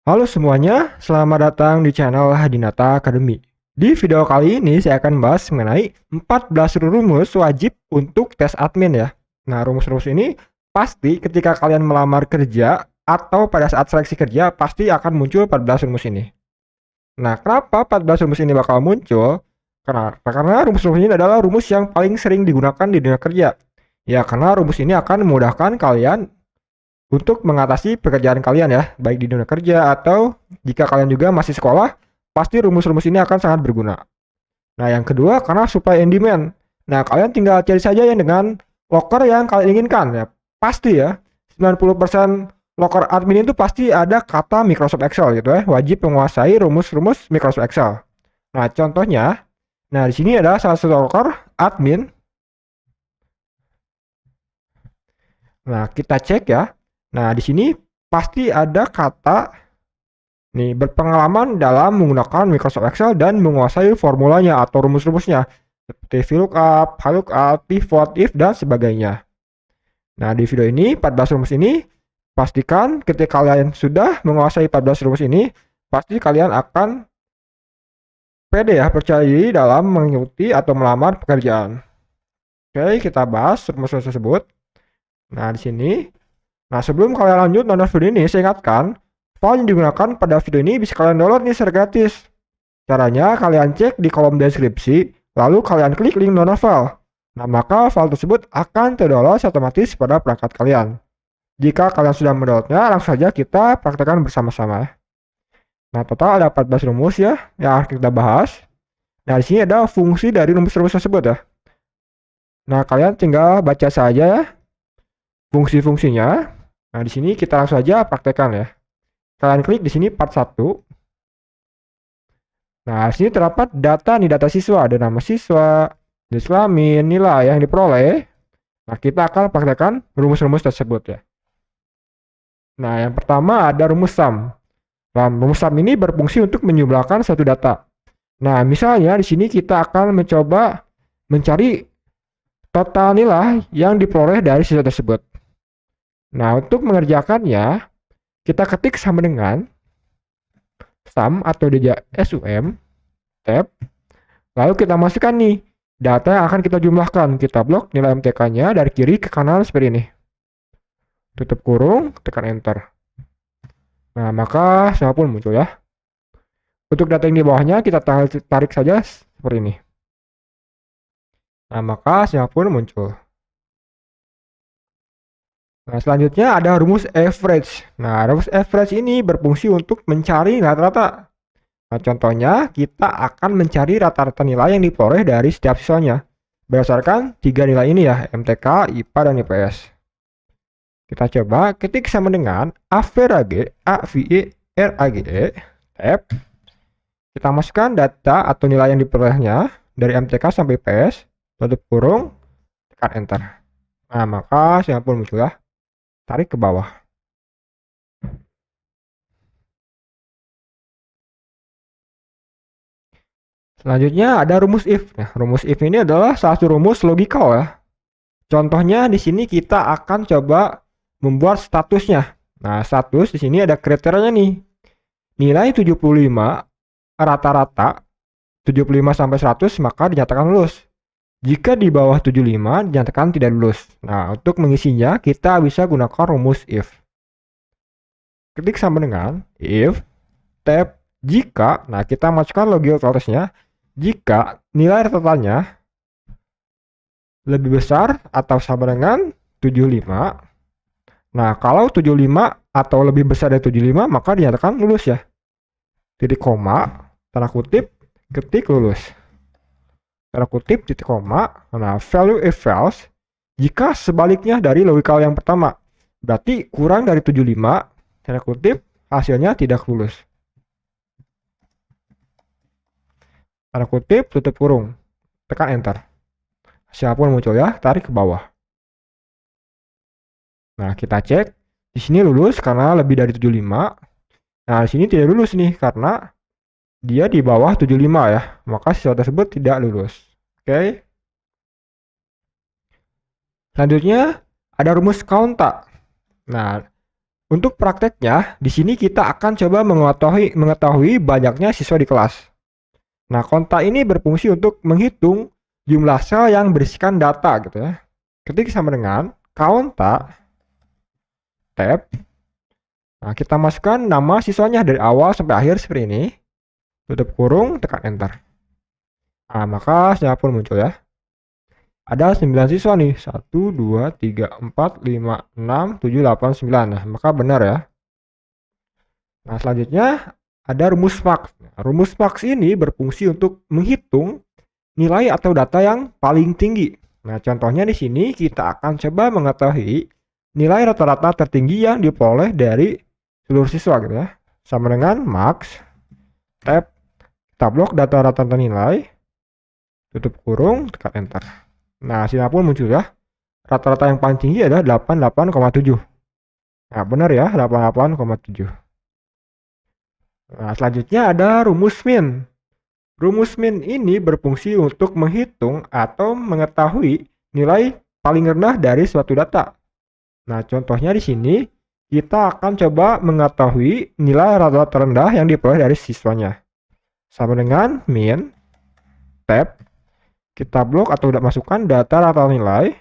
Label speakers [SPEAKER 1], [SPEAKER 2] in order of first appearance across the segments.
[SPEAKER 1] Halo semuanya, selamat datang di channel Hadinata Academy. Di video kali ini saya akan bahas mengenai 14 rumus wajib untuk tes admin ya. Nah, rumus-rumus ini pasti ketika kalian melamar kerja atau pada saat seleksi kerja pasti akan muncul 14 rumus ini. Nah, kenapa 14 rumus ini bakal muncul? Karena rumus-rumus ini adalah rumus yang paling sering digunakan di dunia kerja. Ya, karena rumus ini akan memudahkan kalian untuk mengatasi pekerjaan kalian ya, baik di dunia kerja atau jika kalian juga masih sekolah, pasti rumus-rumus ini akan sangat berguna. Nah, yang kedua karena supply and demand. Nah, kalian tinggal cari saja ya dengan loker yang kalian inginkan ya. Pasti ya, 90% loker admin itu pasti ada kata Microsoft Excel gitu ya, wajib menguasai rumus-rumus Microsoft Excel. Nah, contohnya, nah di sini ada salah satu loker admin. Nah, kita cek ya. Nah, di sini pasti ada kata berpengalaman dalam menggunakan Microsoft Excel dan menguasai formulanya atau rumus-rumusnya seperti VLOOKUP, HLOOKUP, pivot, if, dan sebagainya. Nah, di video ini 14 rumus ini pastikan ketika kalian sudah menguasai 14 rumus ini, pasti kalian akan pede ya, percaya diri dalam mengikuti atau melamar pekerjaan. Oke, kita bahas rumus-rumus tersebut. Nah, di sini. Nah, sebelum kalian lanjut nonton video ini, saya ingatkan, file yang digunakan pada video ini bisa kalian download nih secara gratis. Caranya, kalian cek di kolom deskripsi, lalu kalian klik link download file. Nah, maka file tersebut akan terdownload otomatis pada perangkat kalian. Jika kalian sudah mendownloadnya, langsung saja kita praktekkan bersama-sama. Nah, total ada 14 rumus ya, yang akan kita bahas. Nah, di sini ada fungsi dari rumus-rumus tersebut ya. Nah, kalian tinggal baca saja ya fungsi-fungsinya. Nah, di sini kita langsung saja praktekkan ya. Kalian klik di sini part 1. Nah, di sini terdapat data nih, data siswa, ada nama siswa, jenis kelamin, nilai yang diperoleh. Nah, kita akan praktekkan rumus-rumus tersebut ya. Nah, yang pertama ada rumus sum. Nah, rumus sum ini berfungsi untuk menjumlahkan suatu data. Nah, misalnya di sini kita akan mencoba mencari total nilai yang diperoleh dari siswa tersebut. Nah, untuk mengerjakannya, kita ketik sama dengan sum atau dia sum tab, lalu kita masukkan nih data yang akan kita jumlahkan. Kita blok nilai MTK-nya dari kiri ke kanan seperti ini. Tutup kurung, tekan enter. Nah, maka semua pun muncul ya. Untuk data yang di bawahnya kita tarik saja seperti ini. Nah, maka semua pun muncul. Nah, selanjutnya ada rumus average. Nah, rumus average ini berfungsi untuk mencari rata-rata. Nah, contohnya kita akan mencari rata-rata nilai yang diperoleh dari setiap siswanya berdasarkan 3 nilai ini ya, MTK, IPA, dan IPS. Kita coba ketik sama dengan average, AVERAGE, tab. Kita masukkan data atau nilai yang diperolehnya dari MTK sampai IPS, tutup kurung, tekan enter. Nah, maka siapa pun muncul ya. Tarik ke bawah. Selanjutnya ada rumus if. Nah, rumus if ini adalah satu rumus logikal ya. Contohnya di sini kita akan coba membuat statusnya. Nah, status di sini ada kriterianya nih. Nilai 75 rata-rata 75 sampai 100 maka dinyatakan lulus. Jika di bawah 75 dinyatakan tidak lulus. Nah, untuk mengisinya kita bisa gunakan rumus if. Ketik sama dengan if tab jika, nah kita masukkan logical testnya. Jika nilai rata-ratanya lebih besar atau sama dengan 75. Nah, kalau 75 atau lebih besar dari 75 maka dinyatakan lulus ya. Titik koma, tanda kutip, ketik lulus. Tanda kutip, titik koma. Nah, value if false jika sebaliknya dari logikal yang pertama. Berarti kurang dari 75, tanda kutip, hasilnya tidak lulus. Tanda kutip, tutup kurung. Tekan enter. Siapapun muncul ya, tarik ke bawah. Nah, kita cek. Di sini lulus karena lebih dari 75. Nah, di sini tidak lulus nih karena dia di bawah 75 ya. Maka siswa tersebut tidak lulus. Oke. Selanjutnya ada rumus kaunta. Nah, Untuk prakteknya, di sini kita akan coba mengetahui banyaknya siswa di kelas. Nah, konta ini berfungsi untuk menghitung jumlah sel yang berisikan data gitu ya. Ketik sama dengan konta tab. Nah, kita masukkan nama siswanya dari awal sampai akhir seperti ini. Tutup kurung, tekan enter. Nah, maka hasilnya pun muncul ya. Ada 9 siswa nih. 1, 2, 3, 4, 5, 6, 7, 8, 9. Nah, maka benar ya. Nah, selanjutnya ada rumus max. Rumus max ini berfungsi untuk menghitung nilai atau data yang paling tinggi. Nah, contohnya di sini kita akan coba mengetahui nilai rata-rata tertinggi yang diperoleh dari seluruh siswa gitu ya. Sama dengan max tab, kita blok data rata-rata nilai, tutup kurung, tekan enter. Nah, hasilnya pun muncul ya. Rata-rata yang paling tinggi adalah 88,7. Nah, benar ya, 88,7. Nah, selanjutnya ada rumus min. Rumus min ini berfungsi untuk menghitung atau mengetahui nilai paling rendah dari suatu data. Nah, contohnya di sini kita akan coba mengetahui nilai rata-rata terendah yang diperoleh dari siswanya. Sama dengan min tab, kita blok atau masukkan data rata-rata nilai,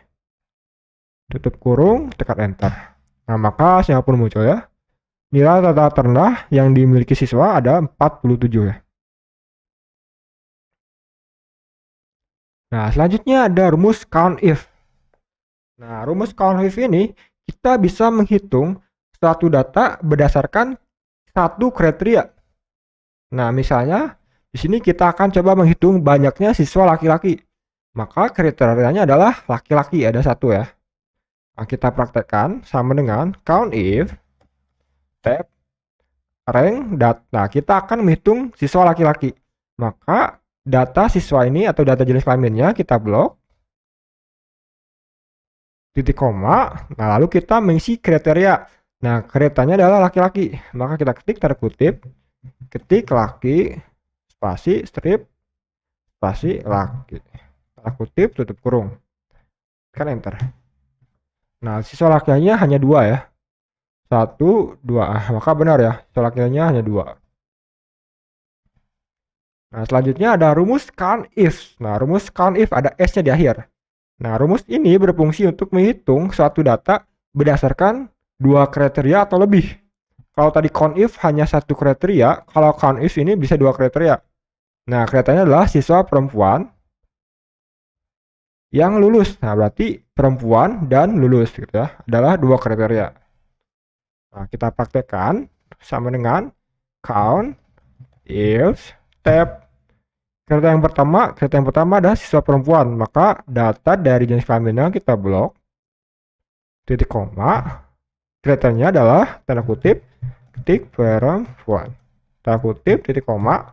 [SPEAKER 1] tutup kurung, tekan enter. Nah, maka hasilnya pun muncul ya. Nilai rata-rata terendah yang dimiliki siswa ada 47 ya. Nah, selanjutnya ada rumus COUNTIF. Nah, rumus COUNTIF ini kita bisa menghitung suatu data berdasarkan satu kriteria. Nah, misalnya di sini kita akan coba menghitung banyaknya siswa laki-laki. Maka kriterianya adalah laki-laki, ada satu ya. Nah, kita praktekkan sama dengan COUNTIF tab rank data. Nah, kita akan menghitung siswa laki-laki. Maka data siswa ini atau data jenis kelaminnya kita blok, titik koma. Nah, lalu kita mengisi kriteria. Nah, kriterianya adalah laki-laki. Maka kita ketik tanda kutip, ketik laki, spasi, strip, spasi, laki. Tanda kutip, tutup kurung. Tekan enter. Nah, siswa laki-lakinya hanya 2 ya. 1, 2. Maka benar ya, siswa laki-lakinya hanya 2. Nah, selanjutnya ada rumus COUNTIF. Nah, rumus COUNTIF ada S-nya di akhir. Nah, rumus ini berfungsi untuk menghitung suatu data berdasarkan 2 kriteria atau lebih. Kalau tadi COUNTIF hanya 1 kriteria, kalau COUNTIF ini bisa 2 kriteria. Nah, kriterianya adalah siswa perempuan yang lulus. Nah, berarti perempuan dan lulus gitu ya, adalah 2 kriteria. Nah, kita praktekkan sama dengan COUNTIF tab. Kriteria yang pertama adalah siswa perempuan, maka data dari jenis kelaminnya kita blok, titik koma, kriterianya adalah tanda kutip, ketik perempuan, tanda kutip, titik koma.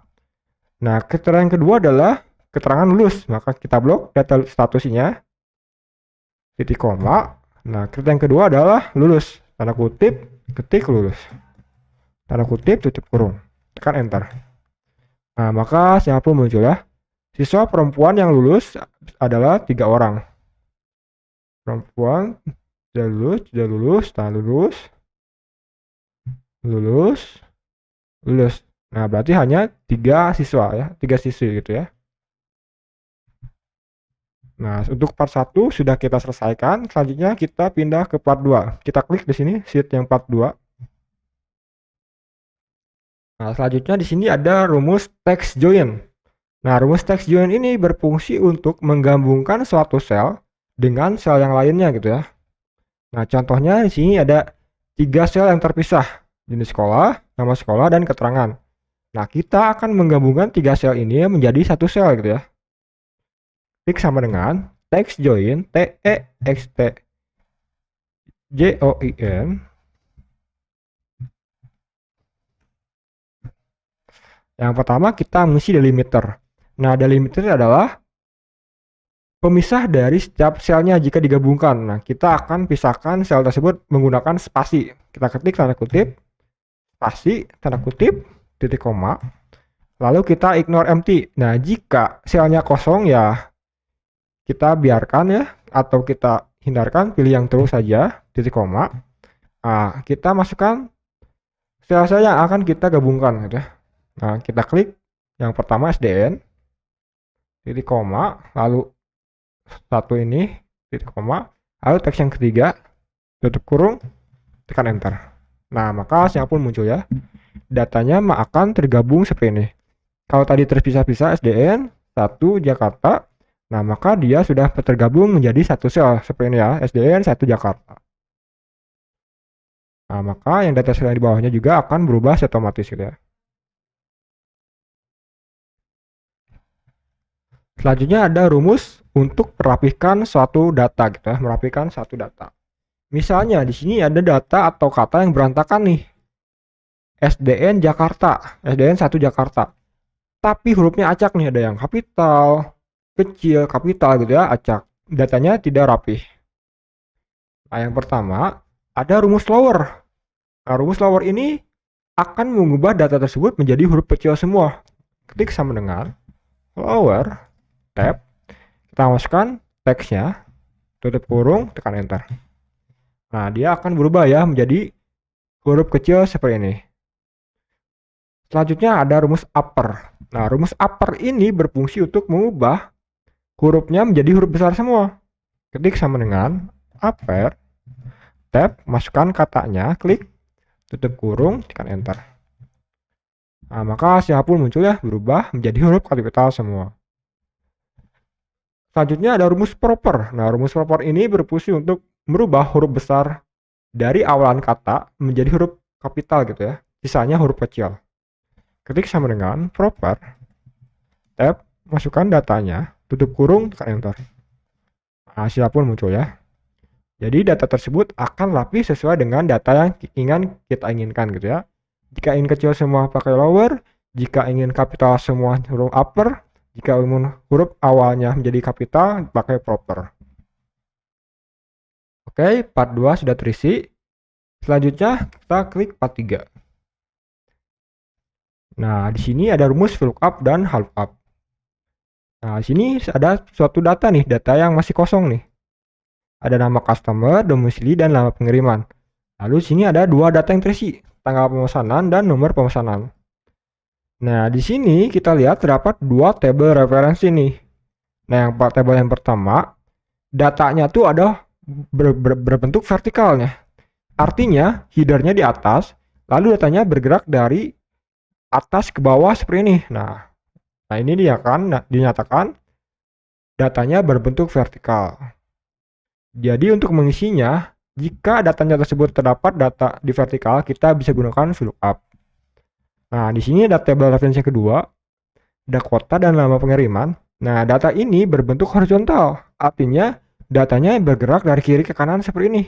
[SPEAKER 1] Nah, kriteria yang kedua adalah keterangan lulus, maka kita blok data statusnya, titik koma. Nah, kriteria yang kedua adalah lulus, tanda kutip, ketik lulus, tanda kutip, tutup kurung, tekan enter. Nah, maka siapa pun muncul ya. Siswa perempuan yang lulus adalah 3 orang. Perempuan sudah lulus, lulus. Nah, berarti hanya 3 siswa ya, 3 siswi gitu ya. Nah, untuk part 1 sudah kita selesaikan. Selanjutnya kita pindah ke part 2. Kita klik di sini sheet yang part 2. Nah, selanjutnya di sini ada rumus text join. Nah, rumus text join ini berfungsi untuk menggabungkan suatu sel dengan sel yang lainnya gitu ya. Nah, contohnya di sini ada 3 sel yang terpisah, jenis sekolah, nama sekolah, dan keterangan. Nah, kita akan menggabungkan 3 sel ini menjadi satu sel gitu ya. Klik sama dengan text join, TEXT JOIN. Yang pertama kita mengisi delimiter. Nah, delimiter adalah pemisah dari setiap selnya jika digabungkan. Nah, kita akan pisahkan sel tersebut menggunakan spasi. Kita ketik tanda kutip, spasi, tanda kutip, titik koma. Lalu kita ignore empty. Nah, jika selnya kosong ya kita biarkan ya, atau kita hindarkan, pilih yang true saja, titik koma. Nah, kita masukkan sel-sel yang akan kita gabungkan gitu ya. Nah, kita klik yang pertama SDN, titik koma, lalu satu ini, titik koma, lalu teks yang ketiga, tutup kurung, tekan enter. Nah, maka hasilnya pun muncul ya. Datanya akan tergabung seperti ini. Kalau tadi terpisah-pisah SDN 1 Jakarta, nah maka dia sudah tergabung menjadi satu sel seperti ini ya, SDN 1 Jakarta. Nah, maka yang data sel di bawahnya juga akan berubah otomatis gitu ya. Selanjutnya ada rumus untuk merapikan suatu data gitu ya, merapikan satu data. Misalnya di sini ada data atau kata yang berantakan nih. SDN Jakarta, SDN 1 Jakarta. Tapi hurufnya acak nih, ada yang kapital, kecil, kapital gitu ya, acak. Datanya tidak rapih. Nah, yang pertama ada rumus lower. Nah, rumus lower ini akan mengubah data tersebut menjadi huruf kecil semua. Ketik sama dengan lower, tab, kita masukkan teksnya, tutup kurung, tekan enter. Nah, dia akan berubah ya menjadi huruf kecil seperti ini. Selanjutnya ada rumus upper. Nah, rumus upper ini berfungsi untuk mengubah hurufnya menjadi huruf besar semua. Ketik sama dengan upper, tab, masukkan katanya, klik, tutup kurung, tekan enter. Nah, maka hasilnya pun muncul ya, berubah menjadi huruf kapital semua. Selanjutnya ada rumus proper. Nah, rumus proper ini berfungsi untuk merubah huruf besar dari awalan kata menjadi huruf kapital gitu ya. Sisanya huruf kecil. Ketik sama dengan proper, tab, masukkan datanya, tutup kurung, tekan enter. Nah, hasilnya pun muncul ya. Jadi data tersebut akan rapi sesuai dengan data yang kita inginkan gitu ya. Jika ingin kecil semua pakai lower, jika ingin kapital semua huruf upper, jika ingin huruf awalnya menjadi kapital pakai proper. Oke, part 2 sudah terisi. Selanjutnya kita klik part 3. Nah, di sini ada rumus VLOOKUP dan HLOOKUP. Nah, di sini ada suatu data nih, data yang masih kosong nih. Ada nama customer, domisili, dan nama pengiriman. Lalu di sini ada dua data yang terisi, tanggal pemesanan dan nomor pemesanan. Nah, di sini kita lihat terdapat dua tabel referensi nih. Nah, yang tabel yang pertama, datanya tuh ada berbentuk vertikalnya. Artinya, headernya di atas, lalu datanya bergerak dari atas ke bawah seperti ini. Nah ini dia kan dinyatakan datanya berbentuk vertikal. Jadi untuk mengisinya, jika datanya tersebut terdapat data di vertikal, kita bisa gunakan VLOOKUP. Nah, di sini ada tabel referensi yang kedua, ada kota dan nama pengiriman. Nah, data ini berbentuk horizontal, artinya datanya bergerak dari kiri ke kanan seperti ini.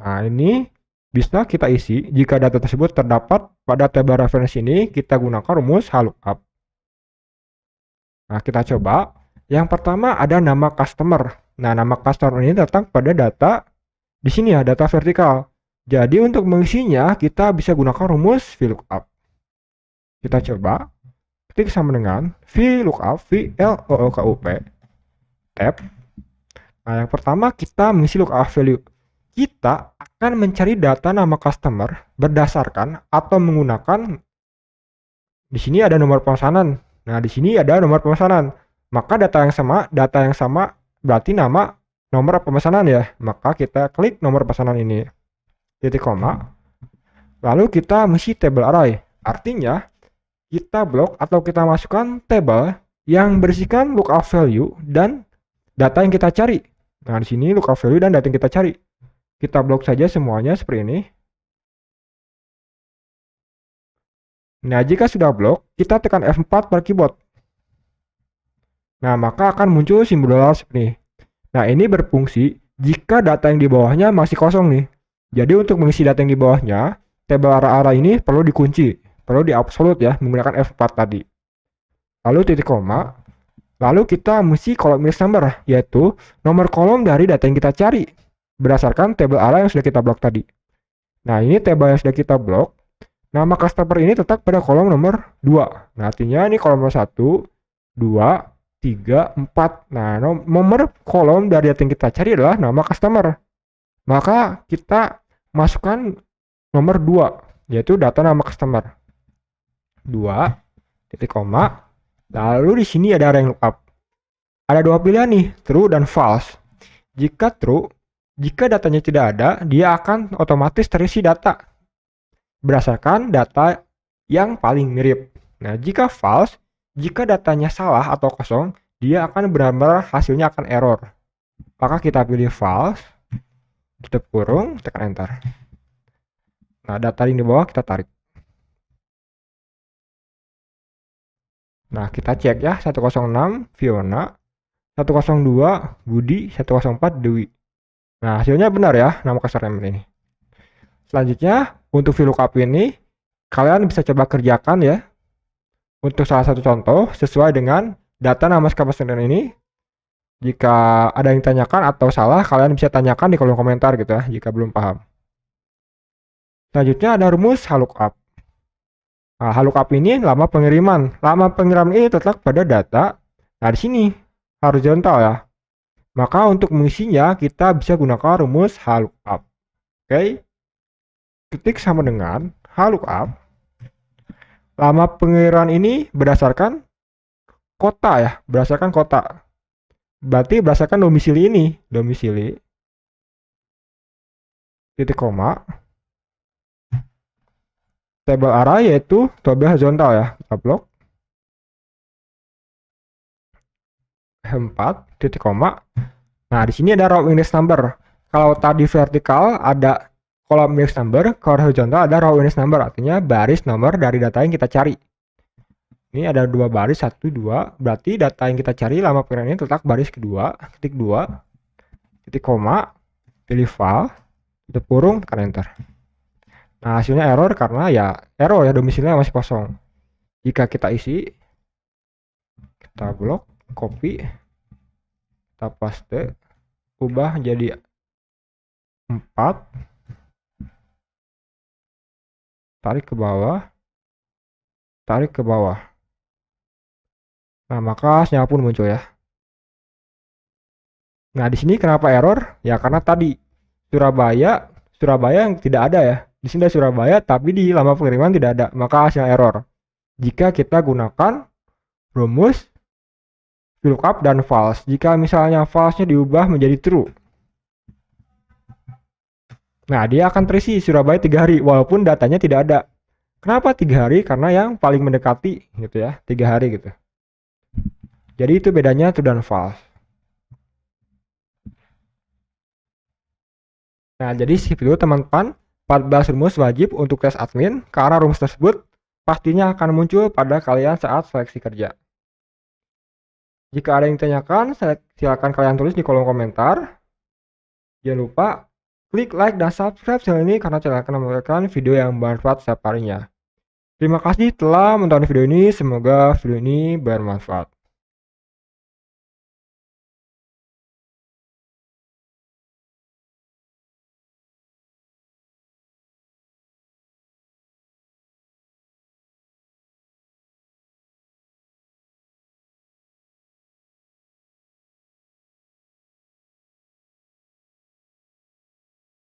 [SPEAKER 1] Nah, ini bisa kita isi jika data tersebut terdapat pada tabel referensi ini, kita gunakan rumus HLOOKUP. Nah, kita coba. Yang pertama ada nama customer. Nah, nama customer ini terletak pada data di sini ya, data vertikal. Jadi untuk mengisinya kita bisa gunakan rumus VLOOKUP. Kita coba. Ketik sama dengan VLOOKUP, VLOOKUP, tab. Nah, yang pertama kita mengisi lookup value. Kita akan mencari data nama customer berdasarkan atau menggunakan di sini ada nomor pemesanan. Nah, di sini ada nomor pemesanan. Maka data yang sama berarti nama nomor pemesanan ya. Maka kita klik nomor pemesanan ini. Titik koma. Lalu kita mengisi table array. Artinya kita blok atau kita masukkan table yang berisikan lookup value dan data yang kita cari. Nah, di sini lookup value dan data yang kita cari. Kita blok saja semuanya seperti ini. Nah, jika sudah blok, kita tekan F4 pada keyboard. Nah, maka akan muncul simbol dolar seperti ini. Nah, ini berfungsi jika data yang di bawahnya masih kosong nih. Jadi untuk mengisi data yang di bawahnya, tabel arah-arah ini perlu dikunci, perlu di absolute ya, menggunakan F4 tadi. Lalu titik koma, lalu kita mengisi kolom index number, yaitu nomor kolom dari data yang kita cari, berdasarkan tabel arah yang sudah kita blok tadi. Nah, ini tabel yang sudah kita blok, nama customer ini terletak pada kolom nomor 2. Nah, artinya ini kolom nomor 1, 2, 3, 4. Nah, nomor kolom dari data yang kita cari adalah nama customer. Maka kita masukkan nomor 2, yaitu data nama customer. 2, titik koma. Lalu di sini ada rank lookup. Ada dua pilihan nih, true dan false. Jika true, jika datanya tidak ada, dia akan otomatis terisi data berdasarkan data yang paling mirip. Nah, jika false, jika datanya salah atau kosong, dia akan benar-benar hasilnya akan error. Maka kita pilih false, tutup kurung, tekan enter. Nah, data ini di bawah kita tarik. Nah, kita cek ya, 106 Fiona, 102 Budi, 104 Dewi. Nah, hasilnya benar ya, nama customer ini. Selanjutnya, untuk VLOOKUP ini, kalian bisa coba kerjakan ya. Untuk salah satu contoh, sesuai dengan data nama customer ini. Jika ada yang ditanyakan atau salah, kalian bisa tanyakan di kolom komentar gitu ya, jika belum paham. Selanjutnya ada rumus HLOOKUP. Nah, HLOOKUP ini lama pengiriman. Lama pengiriman ini terletak pada data. Nah, di sini horizontal ya. Maka untuk mengisinya kita bisa gunakan rumus HLOOKUP. Oke. Ketik sama dengan HLOOKUP. Lama pengiriman ini berdasarkan kota ya, berdasarkan kota. Berarti berdasarkan domisili ini, domisili titik koma. Tabel array yaitu tabel horizontal ya, kita blok 4 titik koma. Nah, di sini ada row index number. Kalau tadi vertikal ada kolom index number, kalau horizontal ada row index number, artinya baris nomor dari data yang kita cari. Ini ada dua baris, 1, 2, berarti data yang kita cari lama pengiriman ini terletak baris kedua, titik 2, titik koma, pilih file, tutup kurung, tekan enter. Nah, hasilnya error karena ya error ya, domisilinya masih kosong. Jika kita isi, kita blok, copy, kita paste, ubah jadi 4, tarik ke bawah, tarik ke bawah. Nah, maka hasilnya pun muncul ya. Nah, di sini kenapa error? Ya karena tadi Surabaya yang tidak ada ya. Di sini ada Surabaya tapi di lama pengiriman tidak ada, maka hasilnya error. Jika kita gunakan rumus VLOOKUP dan false. Jika misalnya false-nya diubah menjadi true. Nah, dia akan terisi Surabaya 3 hari walaupun datanya tidak ada. Kenapa 3 hari? Karena yang paling mendekati gitu ya, 3 hari gitu. Jadi itu bedanya true dan false. Nah, jadi segitu teman-teman, 14 rumus wajib untuk tes admin, karena rumus tersebut pastinya akan muncul pada kalian saat seleksi kerja. Jika ada yang ditanyakan, silakan kalian tulis di kolom komentar. Jangan lupa klik like dan subscribe channel ini karena channel akan memberikan video yang bermanfaat setiap harinya. Terima kasih telah menonton video ini, semoga video ini bermanfaat.